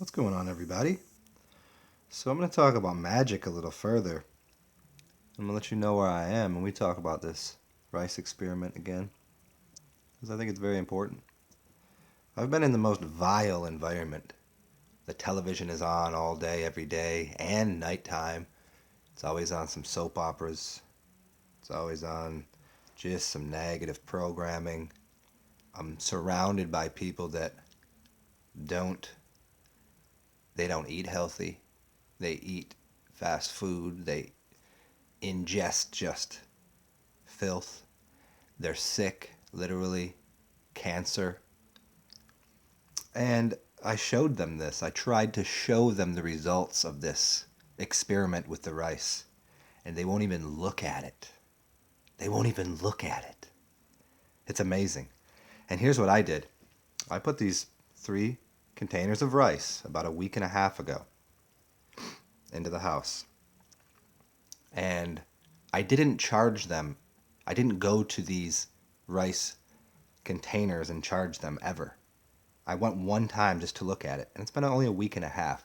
What's going on, everybody? So I'm going to talk about magic a little further. I'm going to let you know where I am when we talk about this rice experiment again, because I think it's very important. I've been in the most vile environment. The television is on all day, every day, and nighttime. It's always on some soap operas. It's always on just some negative programming. I'm surrounded by people that don't they don't eat healthy. They eat fast food. They ingest just filth. They're sick, literally, cancer. And I showed them this. I tried to show them the results of this experiment with the rice. And they won't even look at it. They won't even look at it. It's amazing. And here's what I did. I put these 3 containers of rice about a week and a half ago into the house. And I didn't charge them. I didn't go to these rice containers and charge them ever. I went one time just to look at it, and it's been only a week and a half.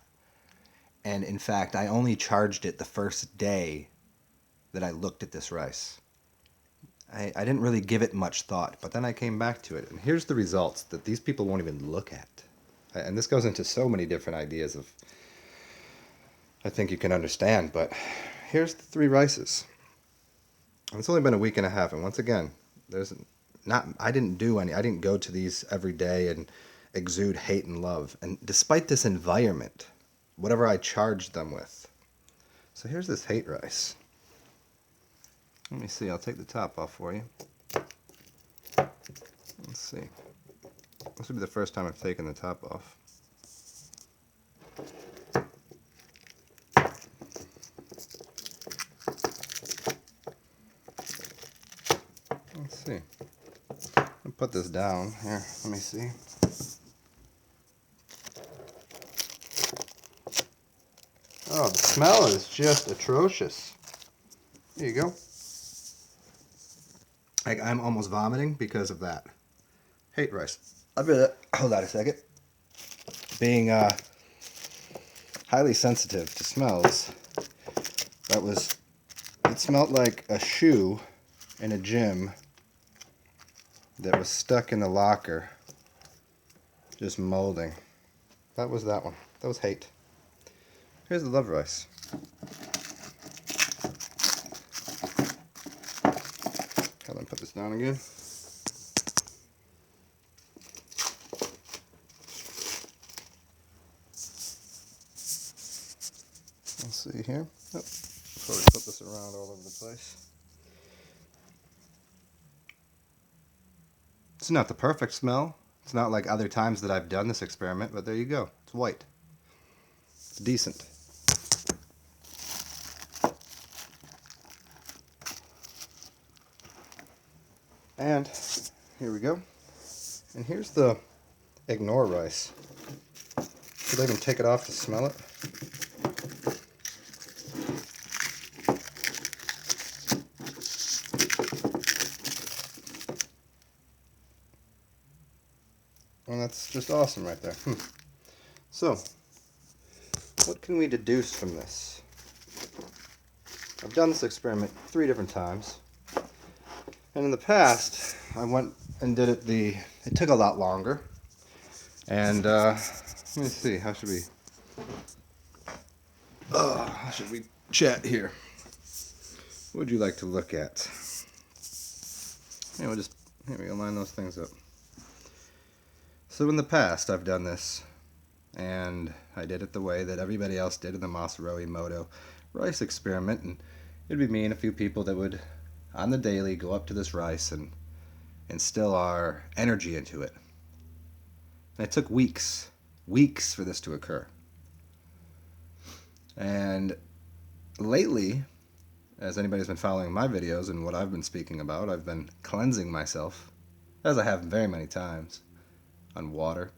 And in fact, I only charged it the first day that I looked at this rice. I didn't really give it much thought, but then I came back to it, and here's the results that these people won't even look at. And this goes into so many different ideas of, I think you can understand, but here's the 3 rices. And it's only been a week and a half, and once again, I didn't go to these every day and exude hate and love. And despite this environment, whatever I charged them with. So here's this hate rice. Let me see, I'll take the top off for you. Let's see. This will be the first time I've taken the top off. Let's see. I'll put this down. Here, let me see. Oh, the smell is just atrocious. There you go. I'm almost vomiting because of that. Hate rice. Hold on a second. Being highly sensitive to smells, it smelled like a shoe in a gym that was stuck in the locker, just molding. That was that one. That was hate. Here's the love rice. Let me put this down again. Let's see here. Oh, before we put this around all over the place. It's not the perfect smell. It's not like other times that I've done this experiment, but there you go. It's white. It's decent. And here we go. And here's the ignore rice. Should I even take it off to smell it? And that's just awesome right there. So, what can we deduce from this? I've done this experiment 3 different times. And in the past, I went and did it it took a lot longer. And let me see, how should we chat here? What would you like to look at? Here we go, line those things up. So in the past, I've done this, and I did it the way that everybody else did in the Masaru Emoto rice experiment, and it'd be me and a few people that would, on the daily, go up to this rice and instill our energy into it. And it took weeks for this to occur. And lately, as anybody's been following my videos and what I've been speaking about, I've been cleansing myself, as I have very many times, on water,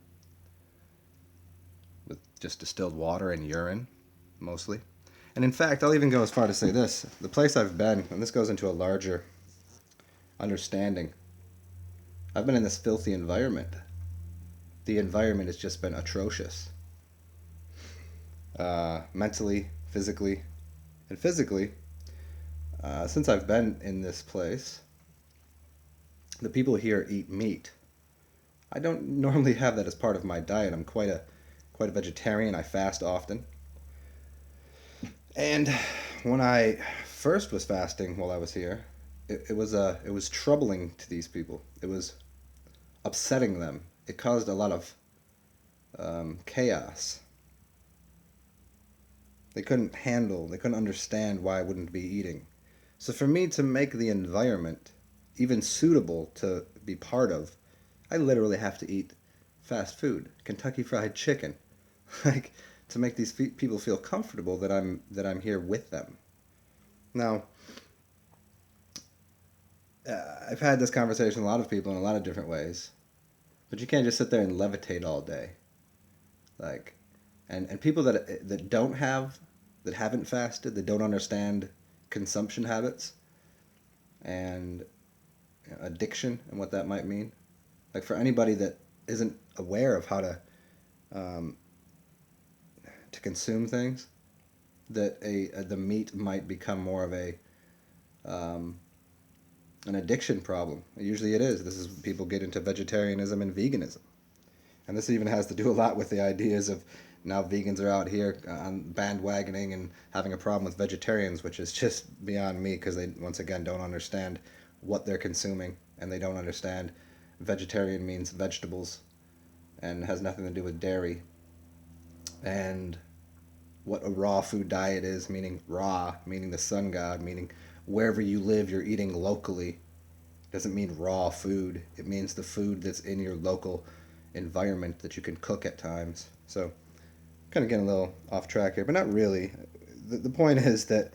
with just distilled water and urine, mostly. And in fact, I'll even go as far to say this. The place I've been, and this goes into a larger understanding, I've been in this filthy environment. The environment has just been atrocious. mentally, physically. And physically, since I've been in this place, the people here eat meat. I don't normally have that as part of my diet. I'm quite a vegetarian. I fast often. And when I first was fasting while I was here, it was troubling to these people. It was upsetting them. It caused a lot of chaos. They couldn't understand why I wouldn't be eating. So for me to make the environment even suitable to be part of, I literally have to eat fast food, Kentucky Fried Chicken, like to make these people feel comfortable that I'm here with them. Now, I've had this conversation with a lot of people in a lot of different ways, but you can't just sit there and levitate all day. Like, and people that haven't fasted, that don't understand consumption habits and addiction and what that might mean. Like for anybody that isn't aware of how um, to consume things, that the meat might become more of a um, an addiction problem. Usually it is. This is people get into vegetarianism and veganism, and this even has to do a lot with the ideas of now vegans are out here on bandwagoning and having a problem with vegetarians, which is just beyond me because they once again don't understand what they're consuming and they don't understand vegetarian means vegetables and has nothing to do with dairy and what a raw food diet is, meaning raw, meaning the sun god, meaning wherever you live you're eating locally. Doesn't mean raw food. It means the food that's in your local environment that you can cook at times. So kind of getting a little off track here, but not really. The point is that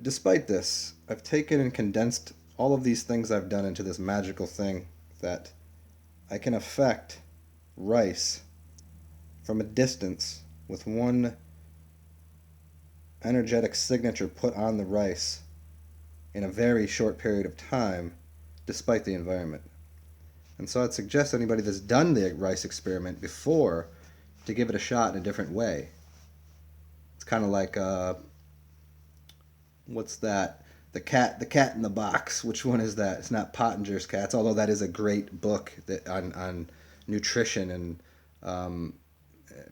despite this, I've taken and condensed all of these things I've done into this magical thing that I can affect rice from a distance with one energetic signature put on the rice in a very short period of time, despite the environment. And so I'd suggest anybody that's done the rice experiment before to give it a shot in a different way. It's kind of like what's that? The cat in the box. Which one is that? It's not Pottinger's Cats, although that is a great book that on nutrition and um,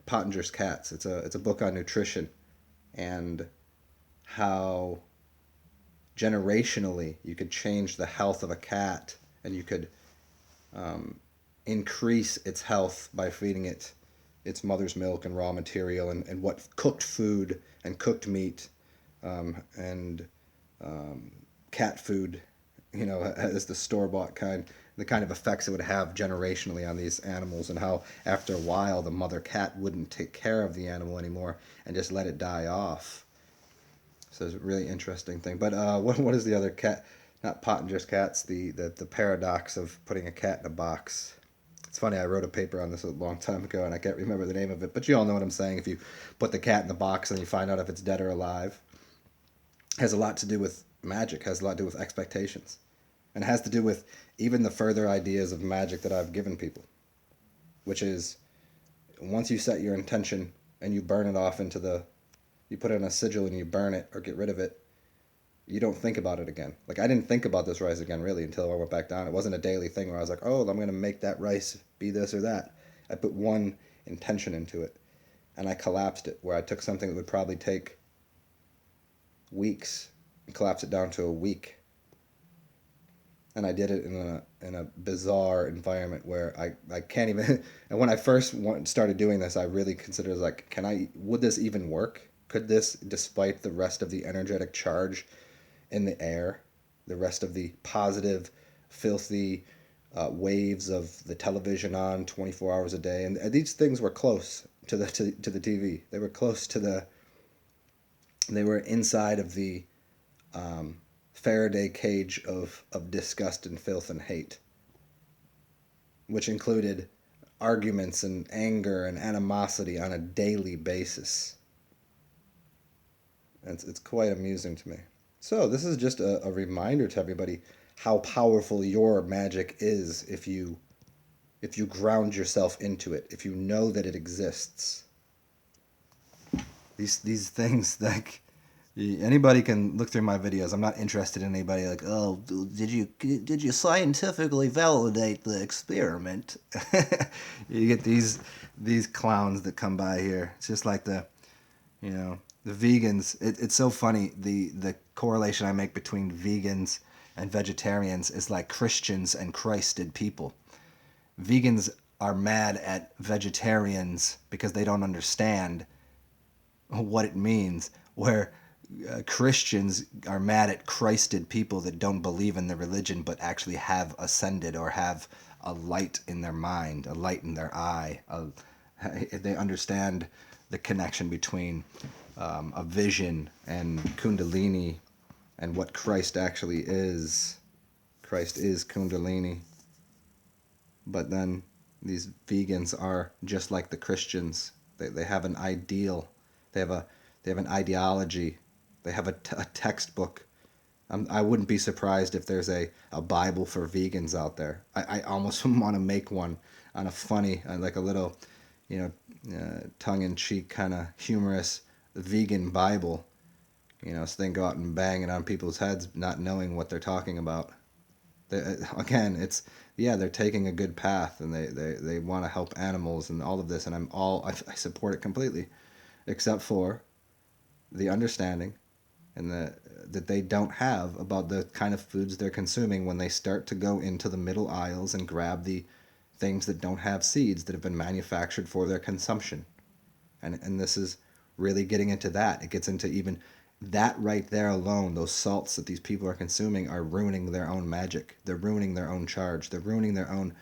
Pottinger's Cats. It's a book on nutrition and how generationally you could change the health of a cat and you could um, increase its health by feeding it its mother's milk and raw material and what cooked food and cooked meat and um, cat food, as the store bought kind, the kind of effects it would have generationally on these animals, and how after a while the mother cat wouldn't take care of the animal anymore and just let it die off. So it's a really interesting thing. But what is the other cat? Not Pottinger's Cats. The paradox of putting a cat in a box. It's funny. I wrote a paper on this a long time ago, and I can't remember the name of it. But you all know what I'm saying. If you put the cat in the box and you find out if it's dead or alive, it has a lot to do with magic. Has a lot to do with expectations, and it has to do with even the further ideas of magic that I've given people, which is once you set your intention and you burn it off into you put it on a sigil and you burn it or get rid of it, you don't think about it again. Like I didn't think about this rice again really until I went back down. It wasn't a daily thing where I was like, oh, I'm going to make that rice be this or that. I put one intention into it and I collapsed it, where I took something that would probably take weeks and collapsed it down to a week. And I did it in a bizarre environment where I can't even. And when I first started doing this, I really considered like, would this even work? Could this, despite the rest of the energetic charge in the air, the rest of the positive, filthy waves of the television on 24 hours a day, and these things were close to the TV. They were close to they were inside of the Faraday cage of disgust and filth and hate, which included arguments and anger and animosity on a daily basis. And it's quite amusing to me. So this is just a reminder to everybody how powerful your magic is if you ground yourself into it, if you know that it exists. These things, like, anybody can look through my videos. I'm not interested in anybody like, oh, did you scientifically validate the experiment? You get these clowns that come by here. It's just like the vegans. It's so funny. The correlation I make between vegans and vegetarians is like Christians and Christed people. Vegans are mad at vegetarians because they don't understand what it means, where Christians are mad at Christed people that don't believe in the religion but actually have ascended or have a light in their mind, a light in their eye. They understand the connection between a vision and Kundalini and what Christ actually is. Christ is Kundalini. But then these vegans are just like the Christians. They have an ideal. They have an ideology. They have a textbook. I wouldn't be surprised if there's a Bible for vegans out there. I almost want to make one on a funny, like a little, tongue-in-cheek kind of humorous vegan Bible. So they can go out and bang it on people's heads, not knowing what they're talking about. Again, they're taking a good path, and they want to help animals and all of this, and I support it completely, except for the understanding and that they don't have about the kind of foods they're consuming when they start to go into the middle aisles and grab the things that don't have seeds that have been manufactured for their consumption. And this is really getting into that. It gets into even that right there alone. Those salts that these people are consuming are ruining their own magic. They're ruining their own charge. They're ruining their own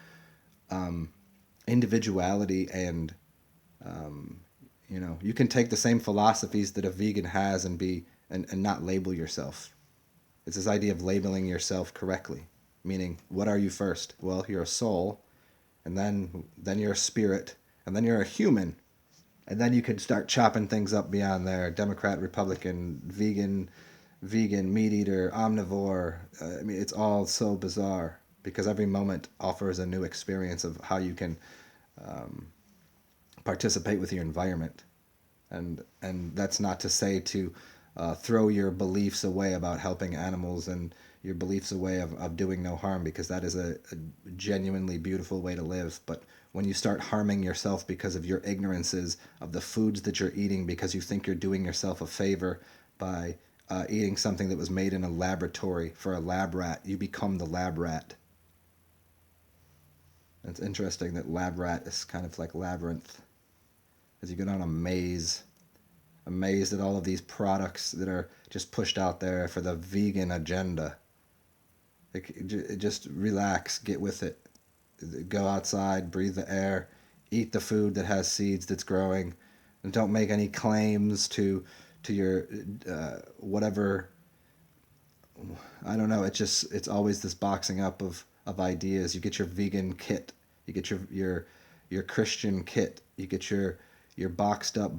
individuality. And you can take the same philosophies that a vegan has and not label yourself. It's this idea of labeling yourself correctly, meaning, what are you first? Well, you're a soul, and then you're a spirit, and then you're a human, and then you can start chopping things up beyond there. Democrat, Republican, vegan, meat eater, omnivore. It's all so bizarre because every moment offers a new experience of how you can participate with your environment. And that's not to say to throw your beliefs away about helping animals and your beliefs away of doing no harm, because that is a genuinely beautiful way to live. But when you start harming yourself because of your ignorances of the foods that you're eating, because you think you're doing yourself a favor by eating something that was made in a laboratory for a lab rat, you become the lab rat. It's interesting that lab rat is kind of like labyrinth, as you go down a maze. Amazed at all of these products that are just pushed out there for the vegan agenda. Just relax, get with it. Go outside, breathe the air, eat the food that has seeds that's growing, and don't make any claims to your whatever. I don't know. It's always this boxing up of ideas. You get your vegan kit, you get your Christian kit, you get your boxed up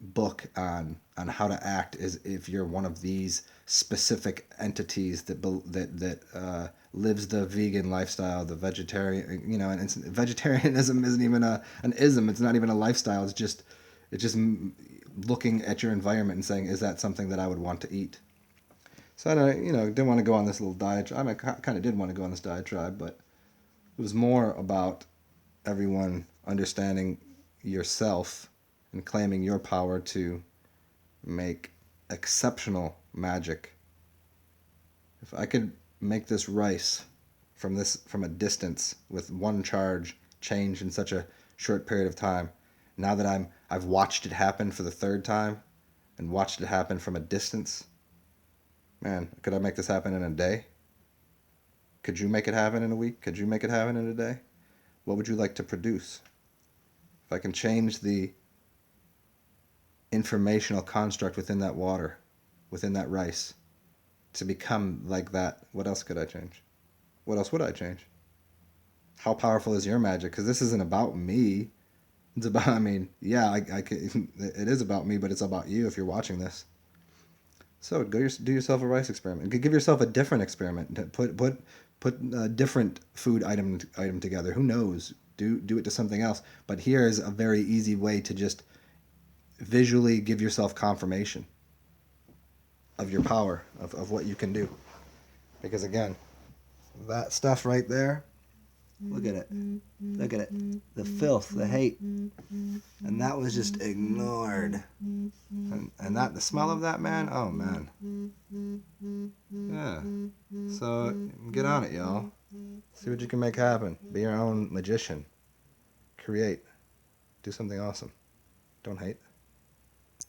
book on how to act as if you're one of these specific entities that lives the vegan lifestyle, the vegetarian, and vegetarianism isn't even an ism. It's not even a lifestyle. It's just looking at your environment and saying, is that something that I would want to eat? So I didn't want to go on this little diatribe. I kind of did want to go on this diatribe, but it was more about everyone understanding yourself and claiming your power to make exceptional magic. If I could make this rice from a distance with one charge change in such a short period of time, now that I've watched it happen for the third time and watched it happen from a distance, man, could I make this happen in a day? Could you make it happen in a week? Could you make it happen in a day? What would you like to produce? If I can change the informational construct within that water, within that rice, to become like that, what else could I change? What else would I change? How powerful is your magic? Because this isn't about me. It's about, yeah, it is about me, but it's about you if you're watching this. So do yourself a rice experiment. Give yourself a different experiment. Put a different food item together. Who knows? Do it to something else. But here is a very easy way to just visually give yourself confirmation of your power, of what you can do. Because again, that stuff right there, look at it. Look at it. The filth, the hate. And that was just ignored. And that, the smell of that, man, oh man. Yeah. So get on it, y'all. See what you can make happen. Be your own magician. Create. Do something awesome. Don't hate.